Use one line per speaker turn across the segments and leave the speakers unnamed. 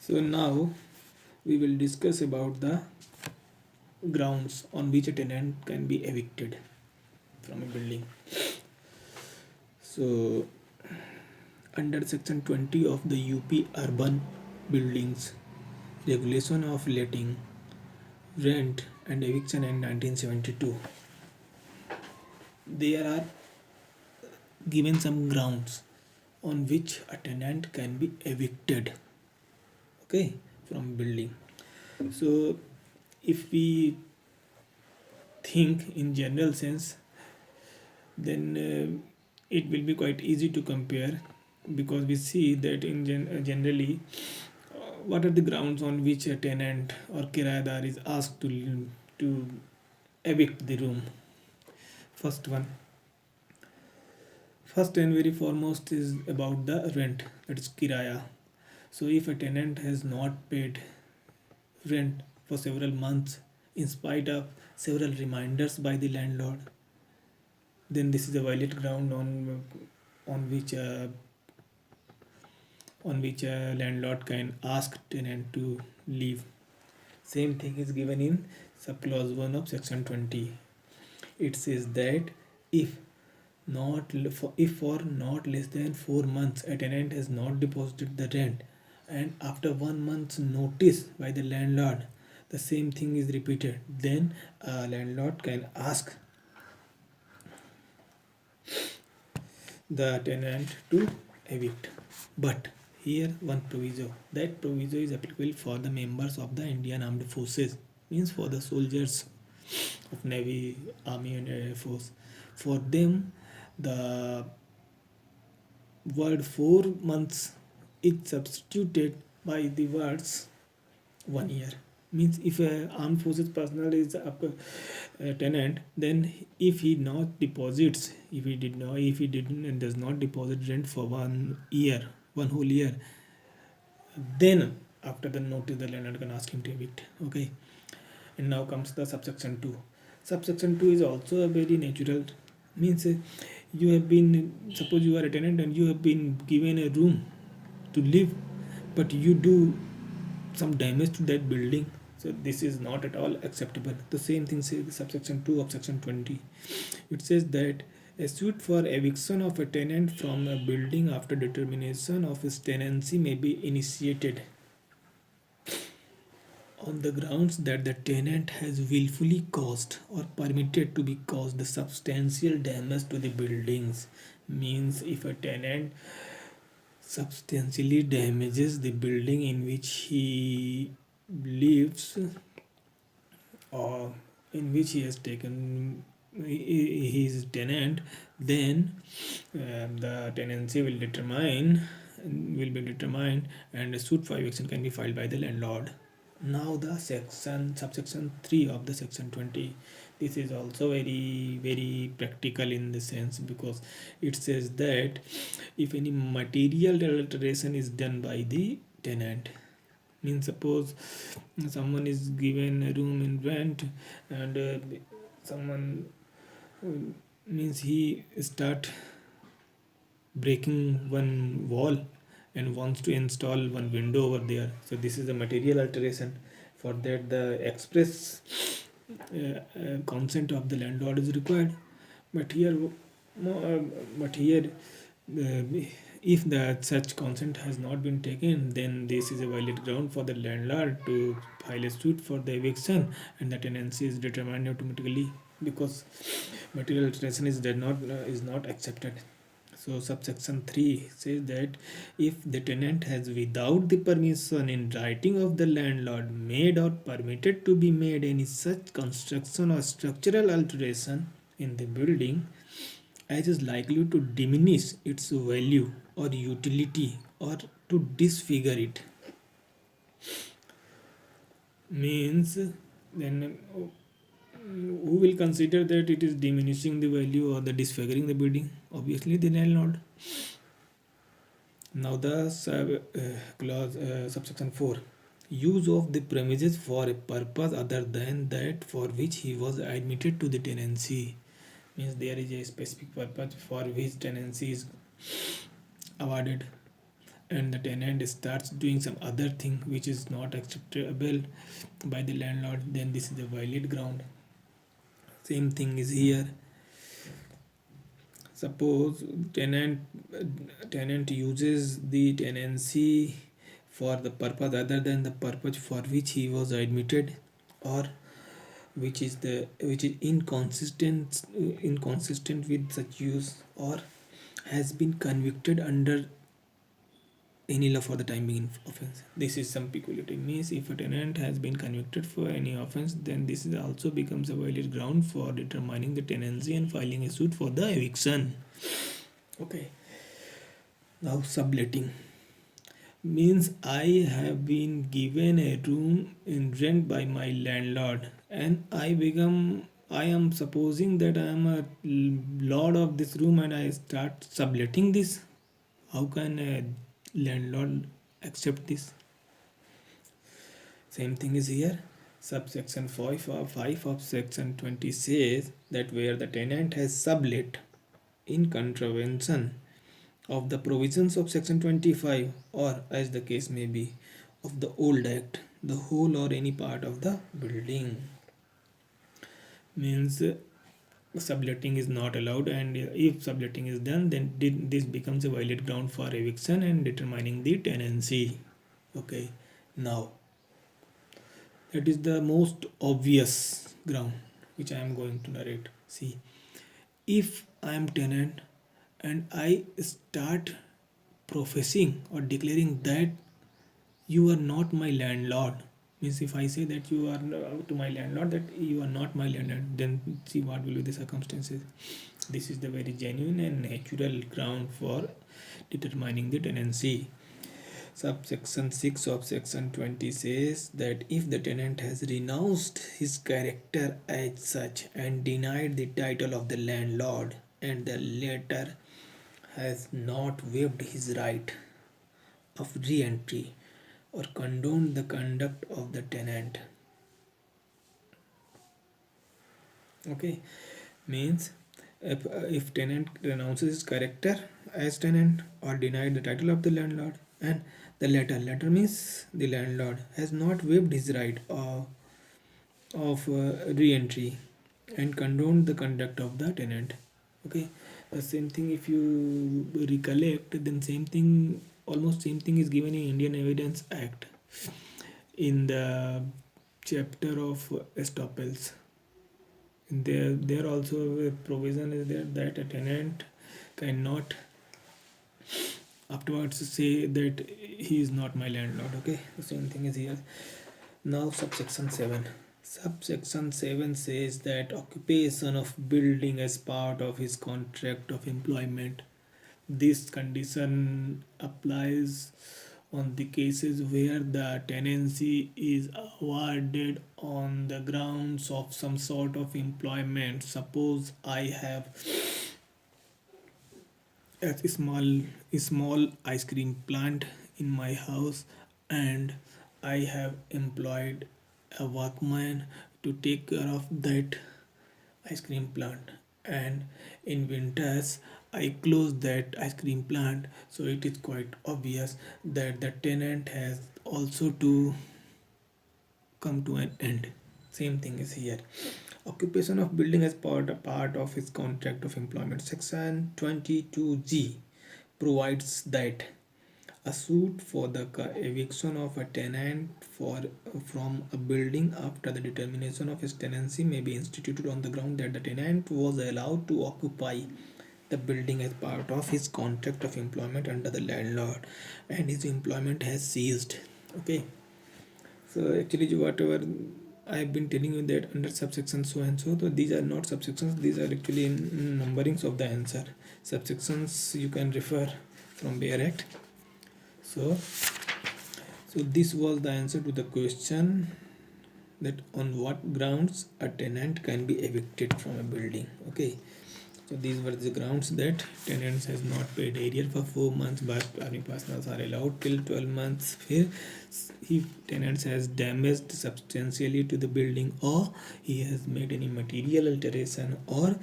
So now we will discuss about the grounds on which a tenant can be evicted from a building. So under section 20 of the UP urban buildings regulation of letting, rent and eviction in 1972, there are given some grounds on which a tenant can be evicted, okay, from building. So if we think in general sense, then it will be quite easy to compare, because we see that in generally what are the grounds on which a tenant or kirayadar is asked to evict the room. First and very foremost is about the rent, that is kiraya. So if a tenant has not paid rent for several months in spite of several reminders by the landlord, then this is a valid ground on which a landlord can ask tenant to leave. Same thing is given in subclause 1 of section 20. It says that if for not less than 4 months a tenant has not deposited the rent, and after 1 month's notice by the landlord the same thing is repeated, then a landlord can ask the tenant to evict. But here one proviso, that proviso is applicable for the members of the Indian Armed Forces, means for the soldiers of Navy, Army and Air Force. For them the word 4 months is substituted by the words 1 year. Means if a armed forces personnel is a tenant, then if he not deposits, if he didn't and does not deposit rent for 1 year, 1 whole year, then after the notice the landlord can ask him to evict. Okay. And now comes the subsection 2. Subsection 2 is also a very natural, means you have been, suppose you are a tenant and you have been given a room to live, but you do some damage to that building, so this is not at all acceptable. The same thing says subsection 2 of section 20. It says that a suit for eviction of a tenant from a building after determination of his tenancy may be initiated on the grounds that the tenant has willfully caused or permitted to be caused the substantial damage to the buildings. Means if a tenant substantially damages the building in which he lives, or in which he has taken his tenant, then the tenancy will be determined and a suit for eviction can be filed by the landlord. Now the subsection 3 of the section 20, this is also very very practical in the sense, because it says that if any material alteration is done by the tenant, means suppose someone is given a room in rent and someone means he start breaking one wall and wants to install one window over there, so this is a material alteration. For that the express consent of the landlord is required. But here if that such consent has not been taken, then this is a valid ground for the landlord to file a suit for the eviction, and the tenancy is determined automatically, because material alteration is not accepted. So subsection 3 says that if the tenant has without the permission in writing of the landlord made or permitted to be made any such construction or structural alteration in the building as is likely to diminish its value or utility or to disfigure it, means then who will consider that it is diminishing the value or the disfiguring the building? Obviously the landlord. Now the subsection 4, use of the premises for a purpose other than that for which he was admitted to the tenancy, means there is a specific purpose for which tenancy is awarded, and the tenant starts doing some other thing which is not acceptable by the landlord, then this is a valid ground. Same thing is here. Suppose tenant tenant uses the tenancy for the purpose other than the purpose for which he was admitted, or which is inconsistent with such use, or has been convicted under any law for the time being offense. This is some peculiarity. Means if a tenant has been convicted for any offense, then this is also becomes a valid ground for determining the tenancy and filing a suit for the eviction. Okay. Now subletting means I have been given a room in rent by my landlord, and I am supposing that I am a lord of this room and I start subletting this. How can a landlord accept this? Same thing is here. Subsection 5 of section 20 says that where the tenant has sublet in contravention of the provisions of section 25, or as the case may be, of the old act, the whole or any part of the building, means subletting is not allowed, and if subletting is done, then this becomes a valid ground for eviction and determining the tenancy. Okay, now that is the most obvious ground which I am going to narrate. See, if I am tenant and I start professing or declaring that you are not my landlord, means if I say that you are to my landlord that you are not my landlord, then see what will be the circumstances. This is the very genuine and natural ground for determining the tenancy. Subsection 6 of section 20 says that if the tenant has renounced his character as such and denied the title of the landlord, and the latter has not waived his right of re-entry or condoned the conduct of the tenant. Okay, means if tenant renounces his character as tenant or denied the title of the landlord, and the latter means the landlord has not waived his right of re-entry and condoned the conduct of the tenant. Okay, the same thing if you recollect, then same thing, almost same thing is given in Indian Evidence Act in the chapter of estoppels. There also a provision is there that a tenant cannot afterwards say that he is not my landlord. Okay, the same thing is here. Now subsection 7. Subsection 7 says that occupation of building as part of his contract of employment. This condition applies on the cases where the tenancy is awarded on the grounds of some sort of employment. Suppose I have a small ice cream plant in my house, and I have employed a workman to take care of that ice cream plant, and in winters I close that ice cream plant, so it is quite obvious that the tenant has also to come to an end. Same thing is here. Occupation of building as part of his contract of employment. Section 22G provides that a suit for the eviction of a tenant from a building after the determination of his tenancy may be instituted on the ground that the tenant was allowed to occupy the building as part of his contract of employment under the landlord and his employment has ceased. Okay, so actually whatever I have been telling you that under subsection so and so, these are not subsections, these are actually in numberings of the answer. Subsections you can refer from Bare Act. So this was the answer to the question that on what grounds a tenant can be evicted from a building. Okay, so these were the grounds that tenants has not paid arrear for 4 months, but army partners are allowed till 12 months. If tenants has damaged substantially to the building, or he has made any material alteration, or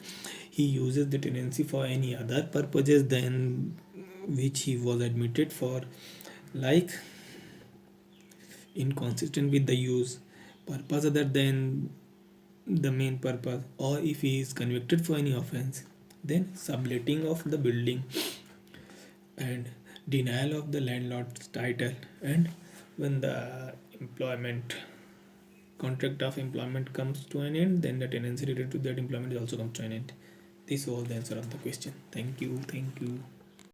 he uses the tenancy for any other purposes than which he was admitted for, like inconsistent with the use purpose other than the main purpose, or if he is convicted for any offense, then subletting of the building and denial of the landlord's title, and when the employment contract of employment comes to an end, then the tenancy related to that employment also comes to an end. This was the answer of the question. Thank you. Thank you.